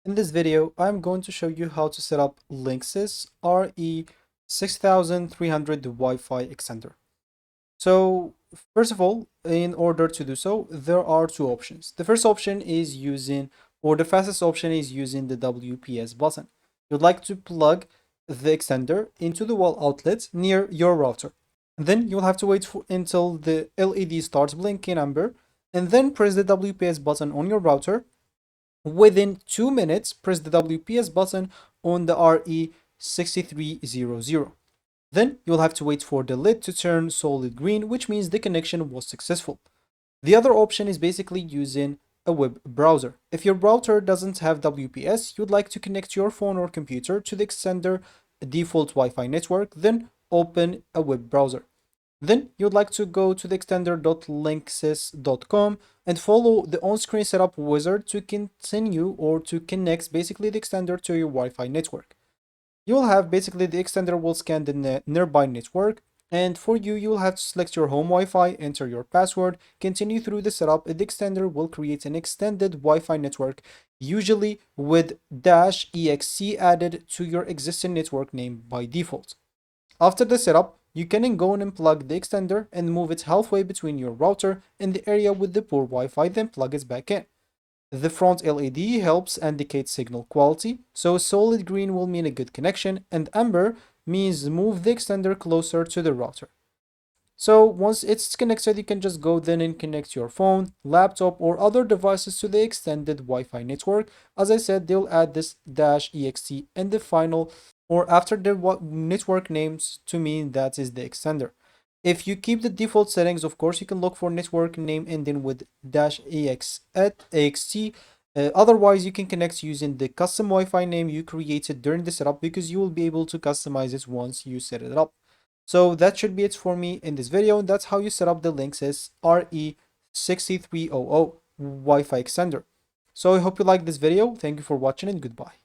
In this video, I'm going to show you how to set up Linksys RE6300 Wi-Fi Extender. So first of all, in order to do so, there are two options. The first option is the fastest option is using the WPS button. You'd like to plug the extender into the wall outlet near your router. Then you'll have to wait until the LED starts blinking amber, and then press the WPS button on your router. Within 2 minutes, press the WPS button on the RE6300. Then you'll have to wait for the lid to turn solid green, which means the connection was successful. The other option is basically using a web browser. If your router doesn't have WPS, you'd like to connect your phone or computer to the extender default Wi-Fi network, then open a web browser. Then you'd like to go to the extender.linksys.com and follow the on-screen setup wizard to continue or to connect basically the extender to your Wi-Fi network. You'll have basically the extender will scan the nearby network, and for you, you'll have to select your home Wi-Fi, enter your password, continue through the setup, and the extender will create an extended Wi-Fi network, usually with -exe added to your existing network name by default. After the setup, you can go and unplug the extender and move it halfway between your router and the area with the poor Wi-Fi, then plug it back in. The front LED helps indicate signal quality, so solid green will mean a good connection, and amber means move the extender closer to the router. So once it's connected, you can just go then and connect your phone, laptop, or other devices to the extended Wi-Fi network. As I said, they'll add this -exe and the final or after the network names to mean that is the extender. If you keep the default settings, of course, you can look for network name ending with -ext. Otherwise, you can connect using the custom Wi-Fi name you created during the setup because you will be able to customize it once you set it up. So that should be it for me in this video. That's how you set up the Linksys RE6300 Wi-Fi extender. So I hope you liked this video. Thank you for watching and goodbye.